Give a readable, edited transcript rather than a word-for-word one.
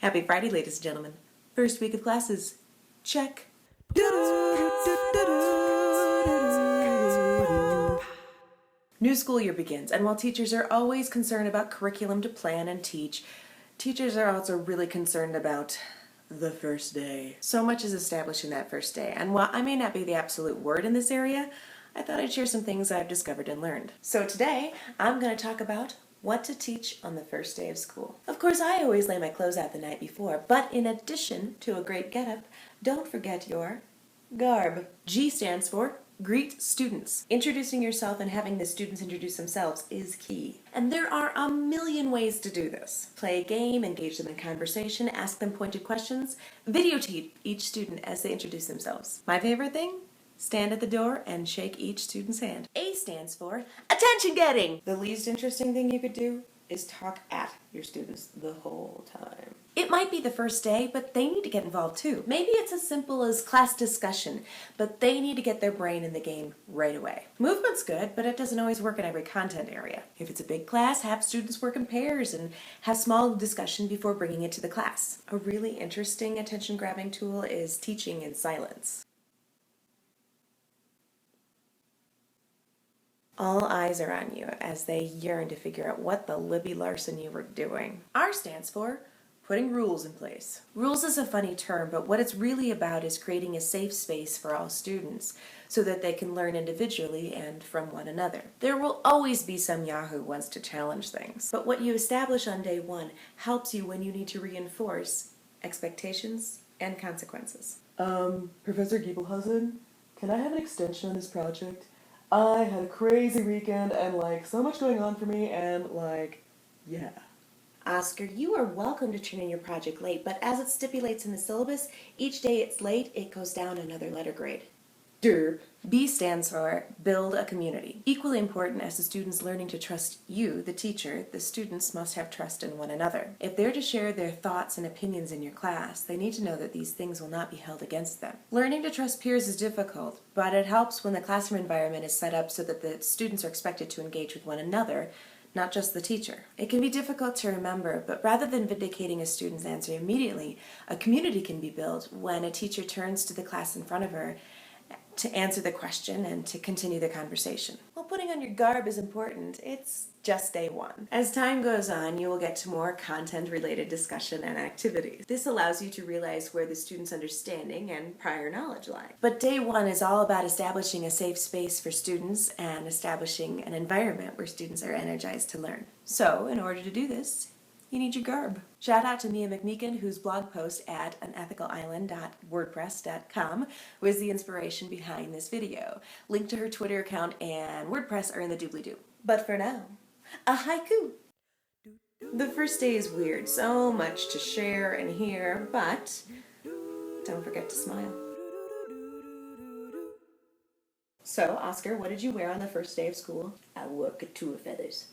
Happy Friday, ladies and gentlemen. First week of classes. Check. New school year begins, and while teachers are always concerned about curriculum to plan and teach, teachers are also really concerned about the first day. So much is establishing that first day, and while I may not be the absolute word in this area, I thought I'd share some things I've discovered and learned. So today, I'm going to talk about what to teach on the first day of school. Of course, I always lay my clothes out the night before, but in addition to a great getup, don't forget your garb. G stands for greet students. Introducing yourself and having the students introduce themselves is key. And there are a million ways to do this. Play a game, engage them in conversation, ask them pointed questions, videotape each student as they introduce themselves. My favorite thing? Stand at the door and shake each student's hand. A stands for attention getting. The least interesting thing you could do is talk at your students the whole time. It might be the first day, but they need to get involved too. Maybe it's as simple as class discussion, but they need to get their brain in the game right away. Movement's good, but it doesn't always work in every content area. If it's a big class, have students work in pairs and have small discussion before bringing it to the class. A really interesting attention-grabbing tool is teaching in silence. All eyes are on you as they yearn to figure out what the Libby Larson you were doing. R stands for putting rules in place. Rules is a funny term, but what it's really about is creating a safe space for all students so that they can learn individually and from one another. There will always be some yahoo who wants to challenge things, but what you establish on day one helps you when you need to reinforce expectations and consequences. Professor Giebelhausen, can I have an extension on this project? I had a crazy weekend and so much going on for me and yeah. Oscar, you are welcome to turn in your project late, but as it stipulates in the syllabus, each day it's late, it goes down another letter grade. Derp. B stands for build a community. Equally important as the students learning to trust you, the teacher, the students must have trust in one another. If they're to share their thoughts and opinions in your class, they need to know that these things will not be held against them. Learning to trust peers is difficult, but it helps when the classroom environment is set up so that the students are expected to engage with one another, not just the teacher. It can be difficult to remember, but rather than vindicating a student's answer immediately, a community can be built when a teacher turns to the class in front of her to answer the question and to continue the conversation. While putting on your garb is important, it's just day one. As time goes on, you will get to more content-related discussion and activities. This allows you to realize where the student's understanding and prior knowledge lie. But day one is all about establishing a safe space for students and establishing an environment where students are energized to learn. So, in order to do this, you need your garb. Shout out to MacMeekin, whose blog post at unethicalisland.wordpress.com was the inspiration behind this video. Link to her Twitter account and WordPress are in the doobly-doo. But for now, a haiku. The first day is weird, so much to share and hear, but don't forget to smile. So, Oscar, what did you wear on the first day of school? I wore couture feathers.